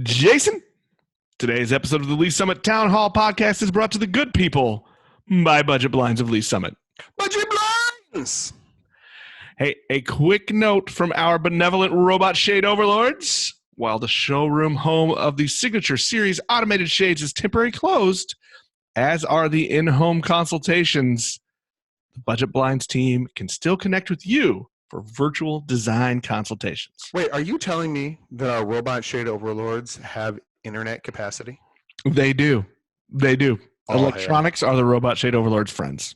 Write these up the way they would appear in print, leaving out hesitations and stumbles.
Jason, today's episode of the Lee Summit Town Hall podcast is brought to the good people by Budget Blinds of Lee Summit. Budget Blinds! Hey, a quick note from our benevolent robot shade overlords. While the showroom home of the Signature Series automated shades is temporarily closed, as are the in-home consultations, the Budget Blinds team can still connect with you for virtual design consultations. Wait, are you telling me that our robot shade overlords have internet capacity? They do. They do. All Electronics are the robot shade overlords' friends.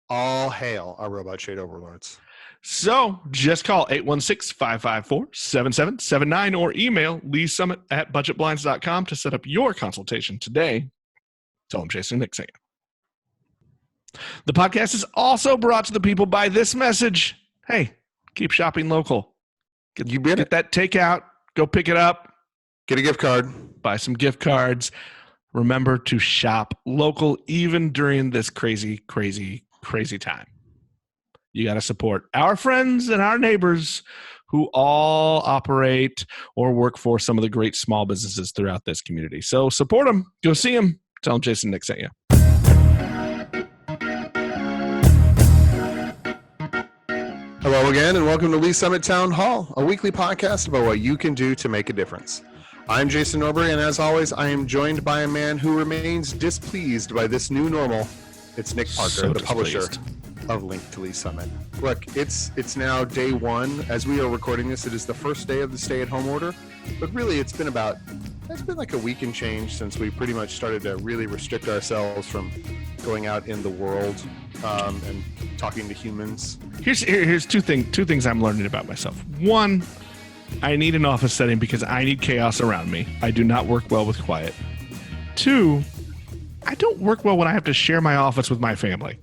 All hail our robot shade overlords. So just call 816-554-7779 or email leesummit@budgetblinds.com to set up your consultation today. Tell them Jason and Nick saying. The podcast is also brought to the people by this message. Hey, keep shopping local. Get that takeout. Go pick it up. Get a gift card. Buy some gift cards. Remember to shop local even during this crazy, crazy, crazy time. You got to support our friends and our neighbors who all operate or work for some of the great small businesses throughout this community. So support them. Go see them. Tell them Jason Nick sent you. Hello again, and welcome to Lee Summit Town Hall, a weekly podcast about what you can do to make a difference. I'm Jason Norbury, and as always, I am joined by a man who remains displeased by this new normal. It's Nick Parker, the publisher of Link to Lee Summit. Look, it's now day one. As we are recording this, it is the first day of the stay-at-home order, but really it's been like a week and change since we pretty much started to really restrict ourselves from going out in the world and talking to humans. Here's two things I'm learning about myself. One, I need an office setting because I need chaos around me. I do not work well with quiet. Two, I don't work well when I have to share my office with my family.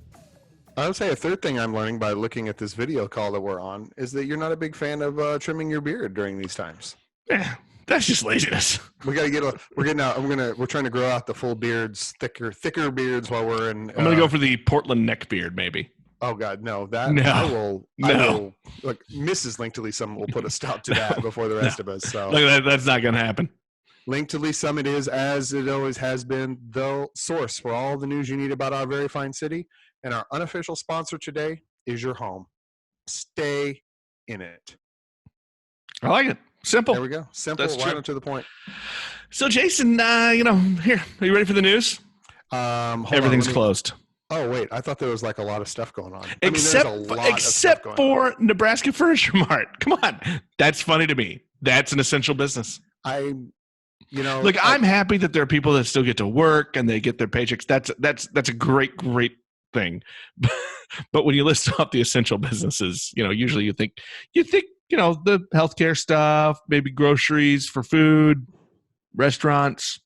I would say a third thing I'm learning by looking at this video call that we're on is that you're not a big fan of trimming your beard during these times. That's just laziness. We're trying to grow out the full beards, thicker beards while we're in. I'm gonna go for the Portland neck beard, maybe. Oh God, no! I will. Look, Mrs. Link to Lee Summit will put a stop to that before the rest of us. So that's not gonna happen. Link to Lee Summit is, as it always has been, the source for all the news you need about our very fine city. And our unofficial sponsor today is your home. Stay in it. I like it. Simple. There we go. Simple. Right to the point. So, Jason, here. Are you ready for the news? Everything's closed. Oh, wait. I thought there was like a lot of stuff going on. Except for Nebraska Furniture Mart. Come on. That's funny to me. That's an essential business. Look, I'm happy that there are people that still get to work and they get their paychecks. That's a great thing. But when you list off the essential businesses, usually you think the healthcare stuff, maybe groceries for food, restaurants.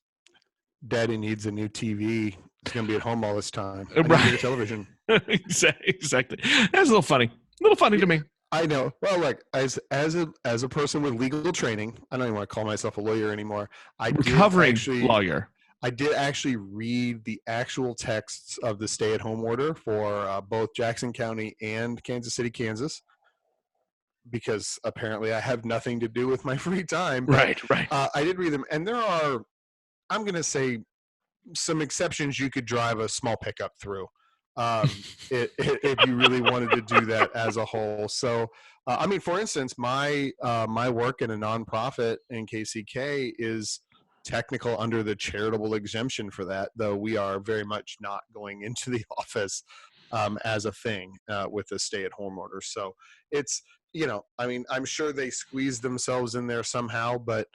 Daddy needs a new TV. He's going to be at home all this time. Right. Television. Exactly. That's a little funny to me. I know. Well, like as a person with legal training, I don't even want to call myself a lawyer anymore. Recovering lawyer. I did actually read the actual texts of the stay-at-home order for both Jackson County and Kansas City, Kansas, because apparently I have nothing to do with my free time. Right. I did read them, and there are, I'm going to say, some exceptions you could drive a small pickup through if you really wanted to do that as a whole. So, for instance, my work in a nonprofit in KCK is technical under the charitable exemption for that, though we are very much not going into the office as a thing with the stay-at-home order. So it's, I'm sure they squeeze themselves in there somehow, but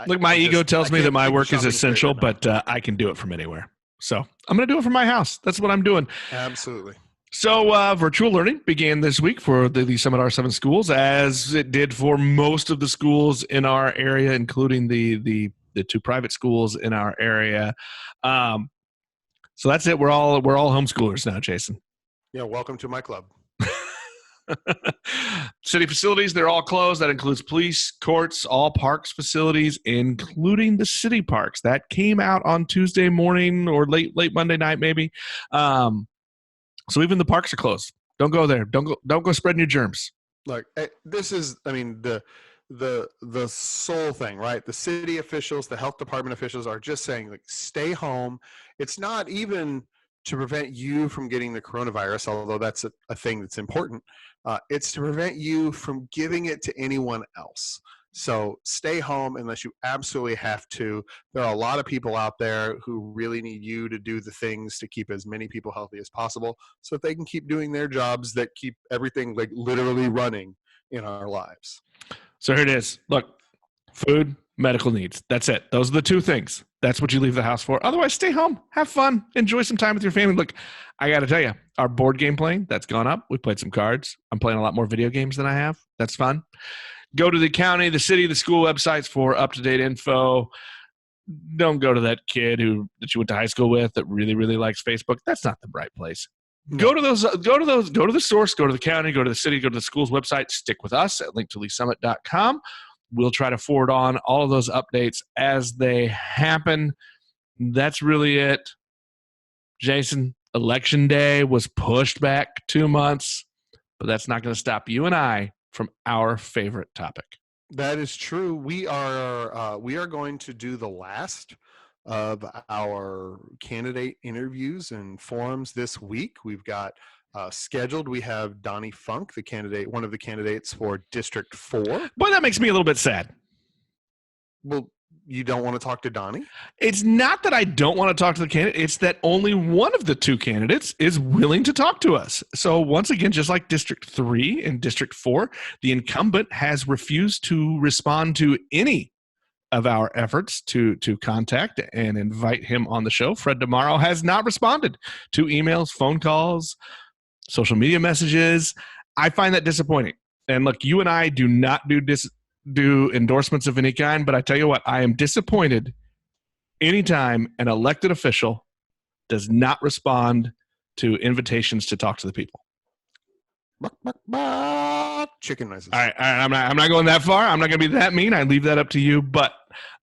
look, my ego tells me that my work is essential, but I can do it from anywhere. So I'm going to do it from my house. That's what I'm doing. Absolutely. So virtual learning began this week for the Lee Summit R7 schools, as it did for most of the schools in our area, including the two private schools in our area. So that's it. We're all homeschoolers now, Jason. Yeah, welcome to my club. City facilities, they're all closed. That includes police, courts, all parks facilities, including the city parks. That came out on Tuesday morning or late Monday night, maybe. So even the parks are closed. Don't go there. Don't go spreading your germs. Look, this is, the the sole thing, right? The city officials, the health department officials are just saying, like, stay home. It's not even to prevent you from getting the coronavirus, although that's a thing that's important. It's to prevent you from giving it to anyone else. So stay home unless you absolutely have to. There are a lot of people out there who really need you to do the things to keep as many people healthy as possible so that they can keep doing their jobs that keep everything, like, literally running in our lives. So here it is. Look, food, medical needs. That's it. Those are the two things. That's what you leave the house for. Otherwise, stay home, have fun, enjoy some time with your family. Look, I got to tell you, our board game playing, that's gone up. We played some cards. I'm playing a lot more video games than I have. That's fun. Go to the county, the city, the school websites for up-to-date info. Don't go to that kid that you went to high school with that really, really likes Facebook. That's not the right place. No. Go to the source, go to the county, go to the city, go to the school's website, stick with us at linktoleesummit.com. We'll try to forward on all of those updates as they happen. That's really it. Jason, Election Day was pushed back 2 months, but that's not going to stop you and I from our favorite topic. That is true. We are going to do the last of our candidate interviews and forums this week. We've got scheduled. We have Donnie Funk, one of the candidates for District 4. Boy, that makes me a little bit sad. Well, you don't want to talk to Donnie? It's not that I don't want to talk to the candidate. It's that only one of the two candidates is willing to talk to us. So once again, just like District 3 and District 4, the incumbent has refused to respond to any of our efforts to contact and invite him on the show. Fred DeMauro has not responded to emails, phone calls, social media messages. I find that disappointing. And look, you and I do not do endorsements of any kind, but I tell you what, I am disappointed anytime an elected official does not respond to invitations to talk to the people. Chicken noises. All right, I'm not going that far. I'm not going to be that mean. I leave that up to you, but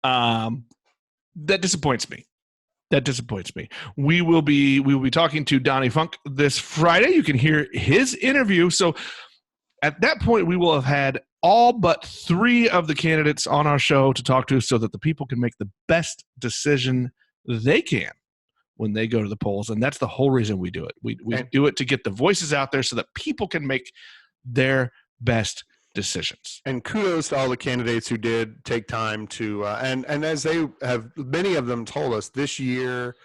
that disappoints me. We will be talking to Donnie Funk this Friday. You can hear his interview. So at that point, we will have had all but 3 of the candidates on our show to talk to so that the people can make the best decision they can when they go to the polls. And that's the whole reason we do it. We do it to get the voices out there so that people can make their best decisions. And kudos to all the candidates who did take time to, and as they have, many of them told us this year,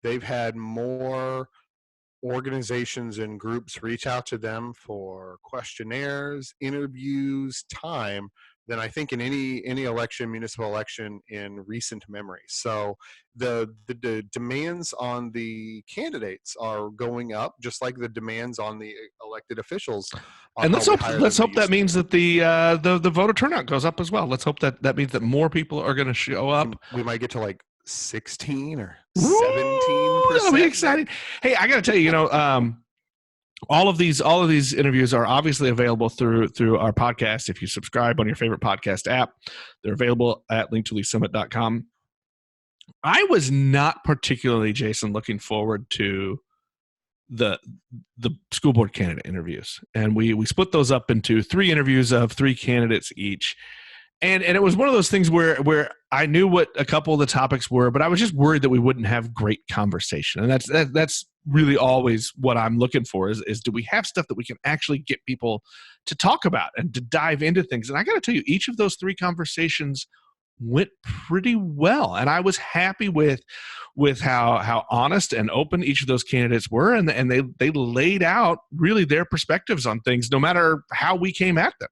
they've had more organizations and groups reach out to them for questionnaires, interviews, time than I think in any municipal election in recent memory. So the demands on the candidates are going up, just like the demands on the elected officials. And let's hope that means that the voter turnout goes up as well. Let's hope that means that more people are going to show up. We might get to like 16 or 17%. That'll be exciting. Hey, I got to tell you, all of these interviews are obviously available through our podcast. If you subscribe on your favorite podcast app, they're available at linktoleesummit.com. I was not particularly, Jason, looking forward to the school board candidate interviews, and we split those up into 3 interviews of 3 candidates each. And it was one of those things where I knew what a couple of the topics were, but I was just worried that we wouldn't have great conversation. And that's really always what I'm looking for is do we have stuff that we can actually get people to talk about and to dive into things? And I got to tell you, each of those 3 conversations went pretty well. And I was happy with how honest and open each of those candidates were. And they laid out really their perspectives on things, no matter how we came at them.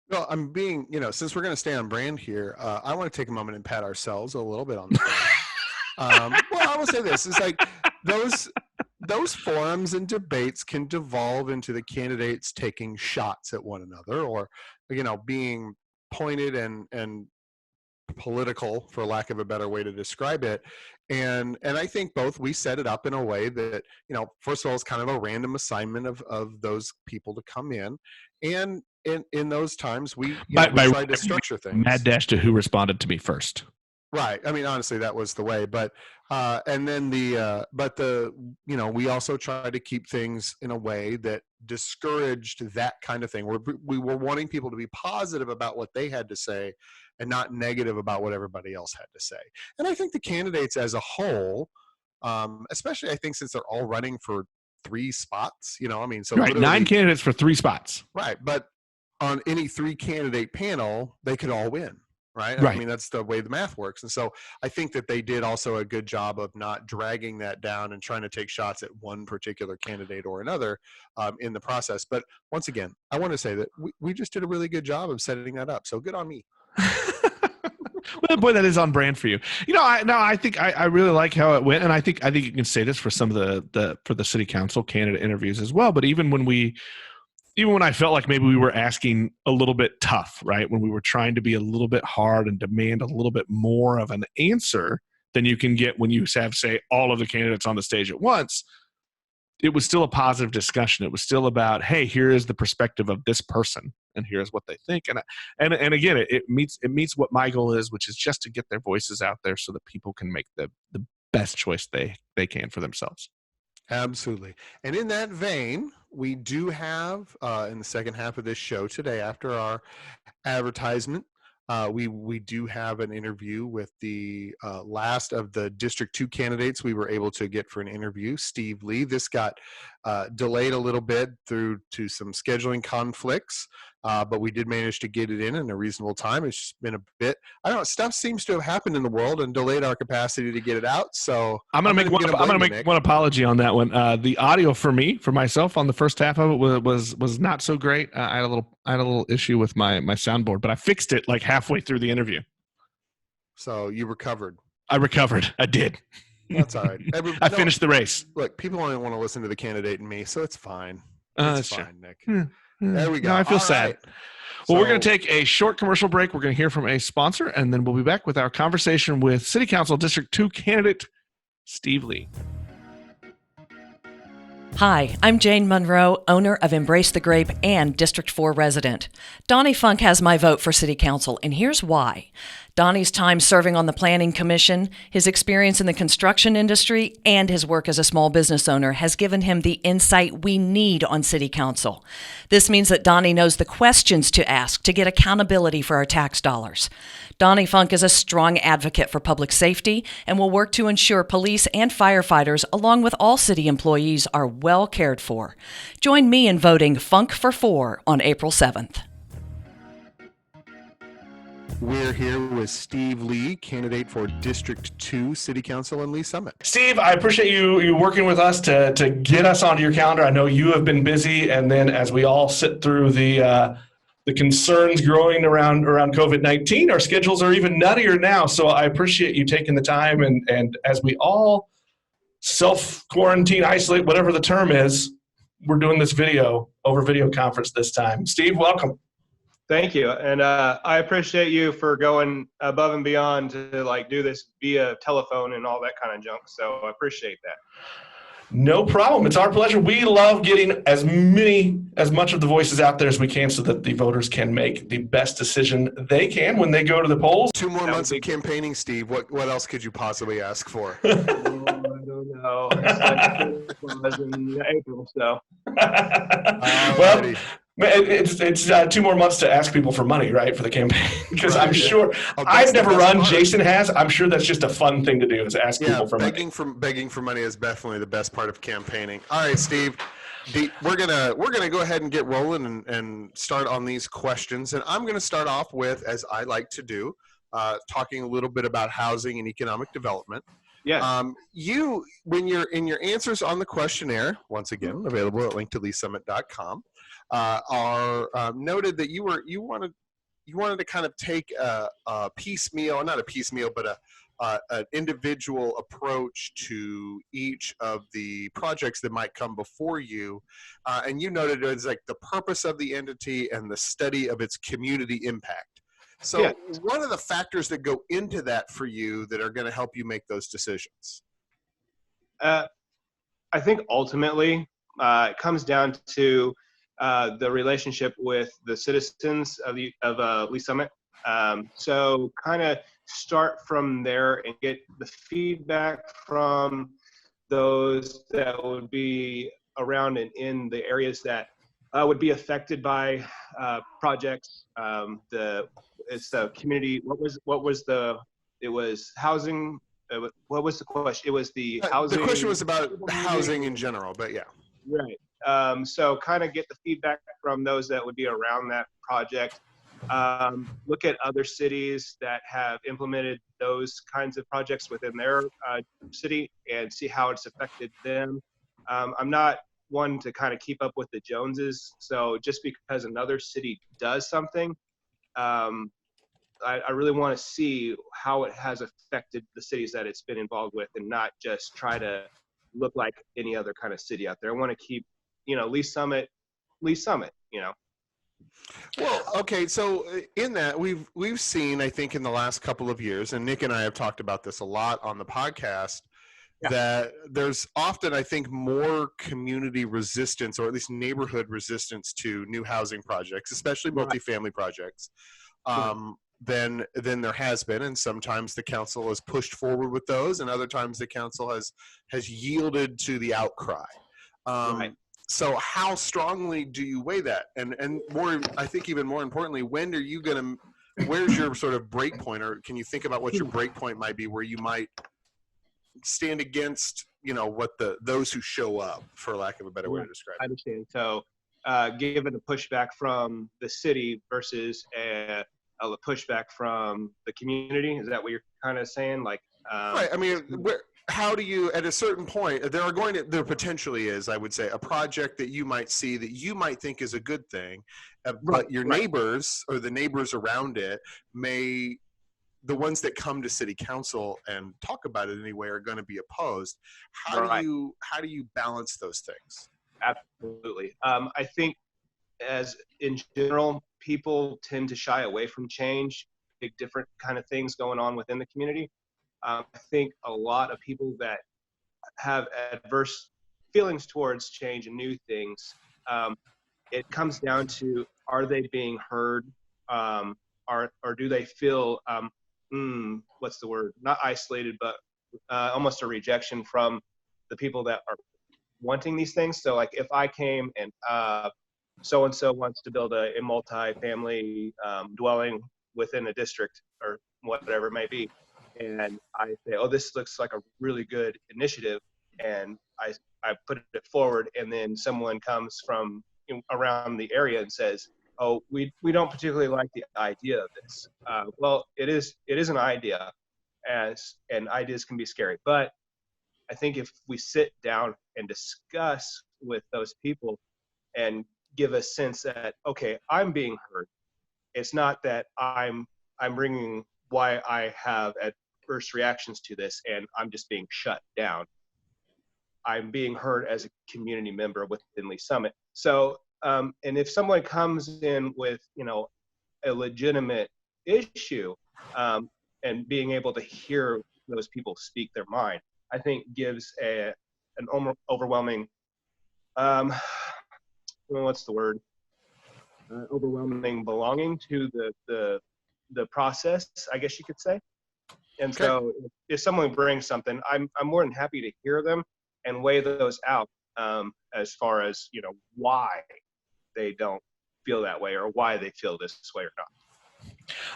Well, I'm being, since we're going to stay on brand here, I want to take a moment and pat ourselves a little bit on the back. Well, I will say this: is like those forums and debates can devolve into the candidates taking shots at one another, or being pointed and political, for lack of a better way to describe it. And I think we set it up in a way that, first of all, it's kind of a random assignment of those people to come in. And in those times, we tried to structure things. Mad dash to who responded to me first. Right. I mean, honestly, that was the way. But And then we also tried to keep things in a way that discouraged that kind of thing. We were wanting people to be positive about what they had to say and not negative about what everybody else had to say. And I think the candidates as a whole, especially I think since they're all running for 3 spots, so right, 9 candidates for 3 spots. Right, but on any 3 candidate panel, they could all win. Right. Right. I mean, that's the way the math works. And so I think that they did also a good job of not dragging that down and trying to take shots at one particular candidate or another in the process. But once again, I want to say that we just did a really good job of setting that up. So good on me. Well, boy, that is on brand for you. I think I really like how it went, and I think you can say this for some of the city council candidate interviews as well. But even when I felt like maybe we were asking a little bit tough, right? When we were trying to be a little bit hard and demand a little bit more of an answer than you can get when you have, say, all of the candidates on the stage at once, it was still a positive discussion. It was still about, hey, here is the perspective of this person, and here's what they think. And again, it meets what my goal is, which is just to get their voices out there so that people can make the best choice they can for themselves. Absolutely. And in that vein, we do have in the second half of this show today, after our advertisement, we do have an interview with the last of the District 2 candidates we were able to get for an interview, Steve Lee. This got delayed a little bit due to some scheduling conflicts, but we did manage to get it in a reasonable time. It's just been a bit, I don't know, stuff seems to have happened in the world and delayed our capacity to get it out. So I'm gonna make one apology on that one. The audio for myself on the first half of it was not so great. I had a little issue with my soundboard, but I fixed it like halfway through the interview. So you recovered. I recovered. I did. That's all right. I finished the race. Look, people only want to listen to the candidate and me, so it's fine. It's fine, Nick. There we go. No, I feel sad. Right. Well, we're going to take a short commercial break. We're going to hear from a sponsor, and then we'll be back with our conversation with City Council District 2 candidate Steve Lee. Hi, I'm Jane Monroe, owner of Embrace the Grape and District 4 resident. Donnie Funk has my vote for City Council, and here's why. Donnie's time serving on the Planning Commission, his experience in the construction industry, and his work as a small business owner has given him the insight we need on City Council. This means that Donnie knows the questions to ask to get accountability for our tax dollars. Donnie Funk is a strong advocate for public safety and will work to ensure police and firefighters, along with all city employees, are well cared for. Join me in voting Funk for 4 on April 7th. We're here with Steve Lee, candidate for District 2 City Council in Lee Summit. Steve, I appreciate you working with us to get us onto your calendar. I know you have been busy, and then as we all sit through the concerns growing around COVID-19, our schedules are even nuttier now. So I appreciate you taking the time, and as we all self-quarantine, isolate, whatever the term is, we're doing this video conference this time. Steve, welcome. Thank you. And I appreciate you for going above and beyond to do this via telephone and all that kind of junk. So I appreciate that. No problem. It's our pleasure. We love getting as much of the voices out there as we can so that the voters can make the best decision they can when they go to the polls. 2 more months of campaigning, Steve. What else could you possibly ask for? I don't know. It was in April, so. Well, it's 2 more months to ask people for money, right, for the campaign? Because I'm sure I've never run. Part. Jason has. I'm sure that's just a fun thing to do is ask people for money. Begging for money is definitely the best part of campaigning. All right, Steve. We're gonna go ahead and get rolling and start on these questions. And I'm gonna start off with, as I like to do, talking a little bit about housing and economic development. Yeah. When you're in your answers on the questionnaire, once again available at linktoleesummit.com, are noted that you wanted to kind of take a piecemeal, not a piecemeal, but an individual approach to each of the projects that might come before you, and you noted it as like the purpose of the entity and the study of its community impact. So what are the factors that go into that for you that are going to help you make those decisions? I think ultimately it comes down to the relationship with the citizens of Lee Summit. So kind of start from there and get the feedback from those that would be around and in the areas that would be affected by projects. It's the community. It was housing. What was the question? It was the housing. The question was about housing in general, but yeah. Right. So kind of get the feedback from those that would be around that project. Look at other cities that have implemented those kinds of projects within their city and see how it's affected them. I'm not one to kind of keep up with the Joneses. So just because another city does something, I really want to see how it has affected the cities that it's been involved with, and not just try to look like any other kind of city out there. I want to keep, Lee Summit, Well, okay, so in that we've seen, I think, in the last couple of years, and Nick and I have talked about this a lot on the podcast, that there's often, I think, more community resistance, or at least neighborhood resistance to new housing projects, especially multifamily projects, than there has been. And sometimes the council has pushed forward with those, and other times the council has yielded to the outcry. So how strongly do you weigh that? And more, I think even more importantly, when are you going to, where's your sort of break point, or can you think about what your break point might be where you might stand against, what those who show up, for lack of a better way to describe it? I understand. So given a pushback from the city versus a pushback from the community, is that what you're kind of saying? Like, right. I mean, how do you, at a certain point, there potentially is, I would say, a project that you might see that you might think is a good thing, but your neighbors or the neighbors around it the ones that come to city council and talk about it anyway are going to be opposed. How do you balance those things? Absolutely. I think, as in general, people tend to shy away from change, big different kind of things going on within the community. I think a lot of people that have adverse feelings towards change and new things, it comes down to, are they being heard, or do they feel, what's the word? Not isolated, but almost a rejection from the people that are wanting these things. So like if I came and so-and-so wants to build a multi-family dwelling within a district or whatever it may be, and I say, oh, this looks like a really good initiative, and I put it forward, and then someone comes from around the area and says, oh, we don't particularly like the idea of this. Well, it is an idea, and ideas can be scary. But I think if we sit down and discuss with those people and give a sense that, okay, I'm being heard. It's not that I'm bringing why I have adverse reactions to this and I'm just being shut down. I'm being heard as a community member within Lee Summit. So, and if someone comes in with, a legitimate issue, and being able to hear those people speak their mind, I think gives an overwhelming, what's the word? Overwhelming belonging to the process, I guess you could say. And so if someone brings something, I'm more than happy to hear them and weigh those out, as far as, why they don't feel that way or why they feel this way or not.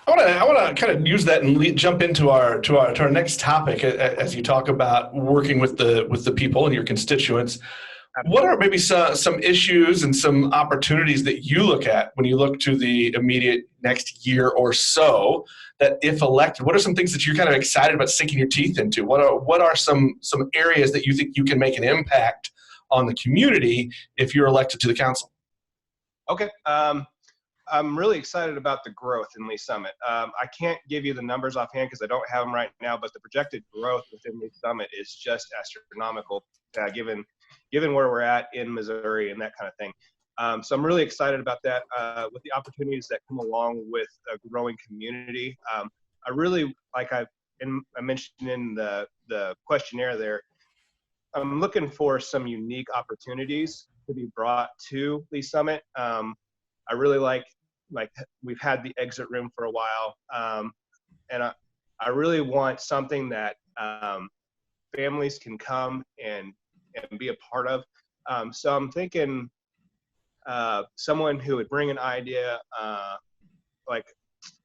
I want to kind of use that and jump into our next topic as you talk about working with the people and your constituents. What are maybe some issues and some opportunities that you look at when you look to the immediate next year or so, that if elected, what are some things that you're kind of excited about sinking your teeth into? What are some areas that you think you can make an impact on the community if you're elected to the council? Okay. I'm really excited about the growth in Lee Summit. I can't give you the numbers offhand because I don't have them right now, but the projected growth within Lee Summit is just astronomical, given where we're at in Missouri and that kind of thing. So I'm really excited about that, with the opportunities that come along with a growing community. I really, like I mentioned in the questionnaire there, I'm looking for some unique opportunities to be brought to Lee Summit. I really like we've had the exit room for a while, and I really want something that families can come and be a part of. So I'm thinking someone who would bring an idea, like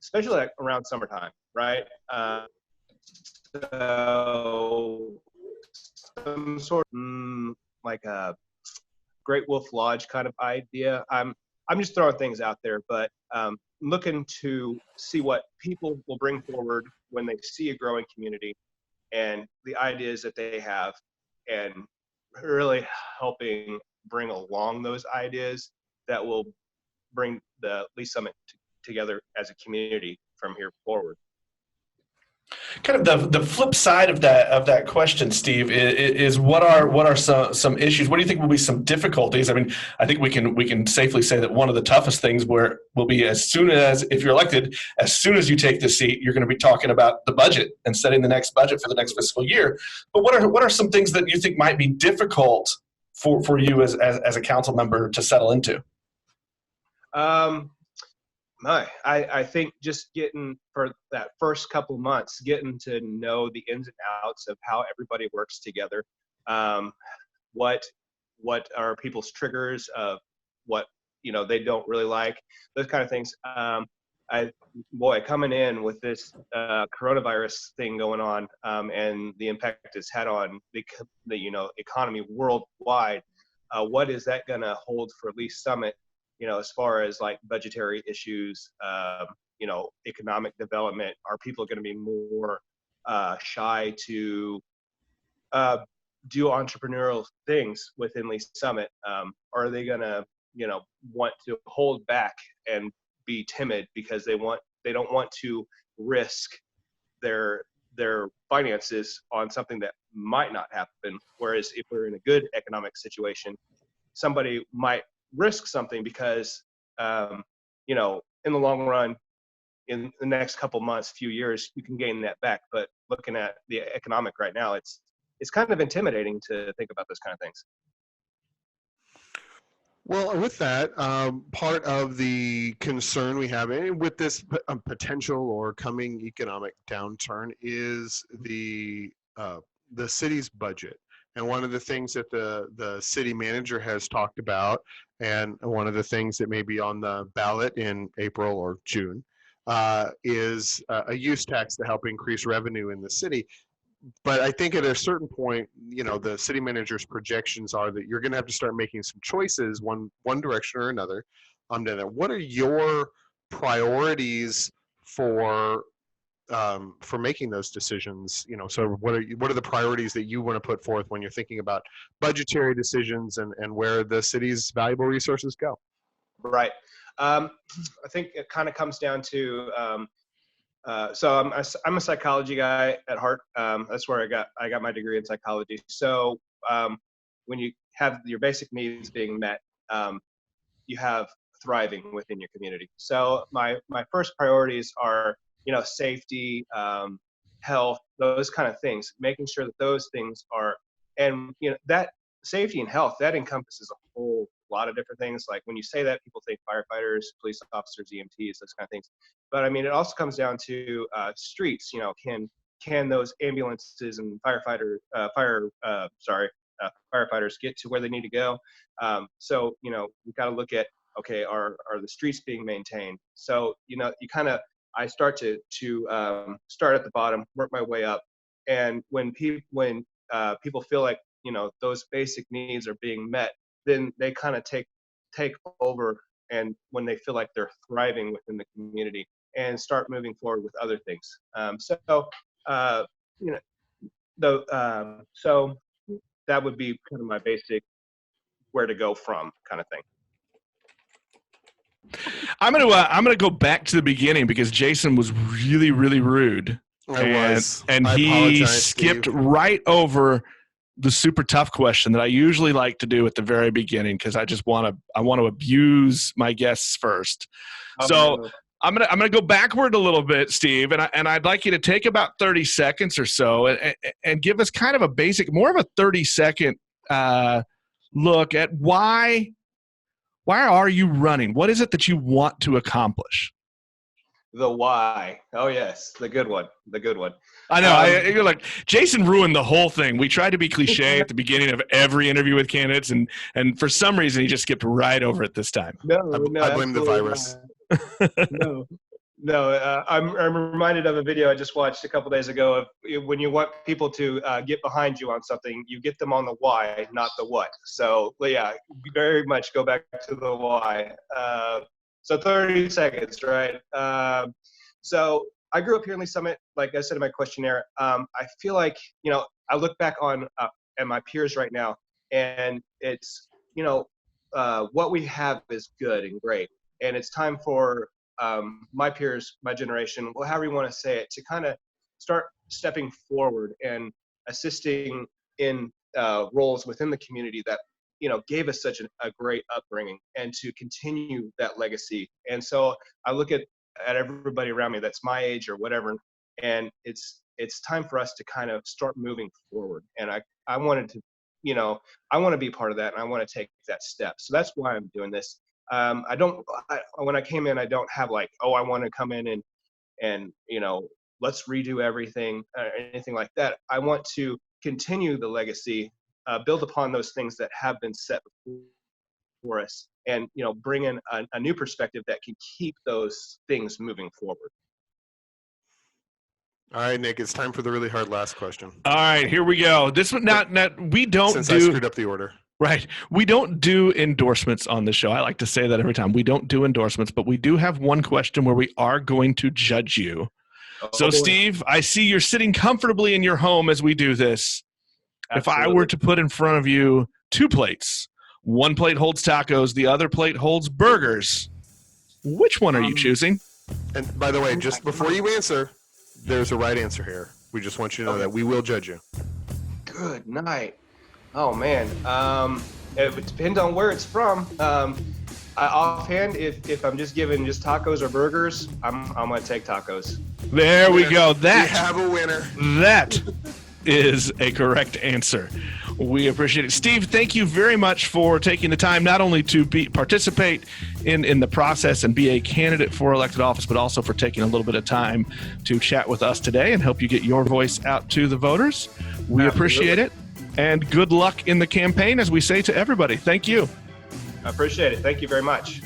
especially like around summertime, right? So some sort of like a Great Wolf Lodge kind of idea. I'm just throwing things out there, but looking to see what people will bring forward when they see a growing community and the ideas that they have, and really helping bring along those ideas that will bring the Lee Summit together as a community from here forward. Kind of the flip side of that question, Steve, is what are some issues? What do you think will be some difficulties? I mean, I think we can safely say that one of the toughest things will be as soon as, if you're elected, as soon as you take the seat, you're going to be talking about the budget and setting the next budget for the next fiscal year. But what are some things that you think might be difficult for you as a council member to settle into? I think just getting, for that first couple months, getting to know the ins and outs of how everybody works together. What are people's triggers of what they don't really like, those kind of things. Coming in with this coronavirus thing going on, and the impact it's had on the economy worldwide, what is that going to hold for Lee Summit? As far as like budgetary issues, economic development, are people going to be more shy to do entrepreneurial things within Lee Summit? Are they going to, want to hold back and be timid because they don't want to risk their finances on something that might not happen? Whereas if we're in a good economic situation, somebody might risk something because, in the long run, in the next couple months, few years, you can gain that back. But looking at the economic right now, it's kind of intimidating to think about those kind of things. Well, with that, part of the concern we have with this potential or coming economic downturn is the city's budget. And one of the things that the city manager has talked about, and one of the things that may be on the ballot in April or June, is a use tax to help increase revenue in the city. But I think at a certain point, the city manager's projections are that you're going to have to start making some choices, one direction or another. What are your priorities for making those decisions? So what are the priorities that you want to put forth when you're thinking about budgetary decisions and where the city's valuable resources go? Right. I think it kind of comes down to, so I'm a psychology guy at heart. That's where I got my degree in psychology. So when you have your basic needs being met, you have thriving within your community. So my first priorities are, safety, health, those kind of things, making sure that those things are, and that safety and health, that encompasses a whole lot of different things. Like when you say that, people think firefighters, police officers, EMTs, those kind of things. But I mean, it also comes down to streets. Can those ambulances and firefighters get to where they need to go? So we've got to look at, okay, are the streets being maintained? So I start to start at the bottom, work my way up, and when people feel like those basic needs are being met, then they kind of take over, and when they feel like they're thriving within the community, and start moving forward with other things. So that would be kind of my basic where to go from kind of thing. I'm gonna go back to the beginning because Jason was really, really rude. And he skipped Steve. right over the super tough question that I usually like to do at the very beginning because I want to abuse my guests first. So I'm gonna go backward a little bit, Steve, and I'd like you to take about 30 seconds or so and give us kind of a basic, more of a 30-second look at why are you running? What is it that you want to accomplish? The why. Oh yes, the good one. The good one. I know. You're like, Jason ruined the whole thing. We tried to be cliche at the beginning of every interview with candidates, and for some reason he just skipped right over it this time. No, I blame the virus. No. I'm reminded of a video I just watched a couple days ago of when you want people to get behind you on something, you get them on the why, not the what. So yeah, very much go back to the why. So 30 seconds, right? So I grew up here in Lee Summit. Like I said in my questionnaire, I feel like, I look back on at my peers right now, and it's, what we have is good and great. And it's time for my peers, my generation, however you want to say it, to kind of start stepping forward and assisting in roles within the community that gave us such a great upbringing, and to continue that legacy. And so I look at everybody around me that's my age or whatever, and it's time for us to kind of start moving forward. And I wanted to, I want to be part of that, and I want to take that step. So that's why I'm doing this. When I came in, I don't have like, I want to come in and let's redo everything or anything like that. I want to continue the legacy, build upon those things that have been set before us, and bring in a new perspective that can keep those things moving forward. All right, Nick, it's time for the really hard last question. All right, here we go. This one, we don't Since I screwed up the order. Right. We don't do endorsements on the show. I like to say that every time. We don't do endorsements, but we do have one question where we are going to judge you. So, Steve, I see you're sitting comfortably in your home as we do this. Absolutely. If I were to put in front of you 2 plates, one plate holds tacos, the other plate holds burgers, which one are you choosing? And by the way, just before you answer, there's a right answer here. We just want you to know that we will judge you. Good night. Oh man, it depends on where it's from. Offhand, if I'm just given just tacos or burgers, I'm gonna take tacos. There we go. We have a winner. That is a correct answer. We appreciate it. Steve, thank you very much for taking the time not only to participate in the process and be a candidate for elected office, but also for taking a little bit of time to chat with us today and help you get your voice out to the voters. We appreciate it. And good luck in the campaign, as we say to everybody. Thank you. I appreciate it. Thank you very much.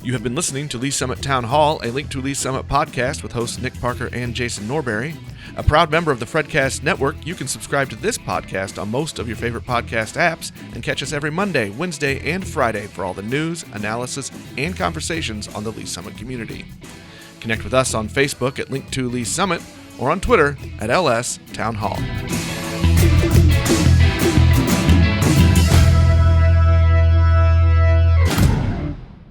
You have been listening to Lee Summit Town Hall, a Link to Lee Summit podcast with hosts Nick Parker and Jason Norberry. A proud member of the Fredcast Network, you can subscribe to this podcast on most of your favorite podcast apps and catch us every Monday, Wednesday, and Friday for all the news, analysis, and conversations on the Lee Summit community. Connect with us on Facebook at Link to Lee Summit or on Twitter at LS Town Hall.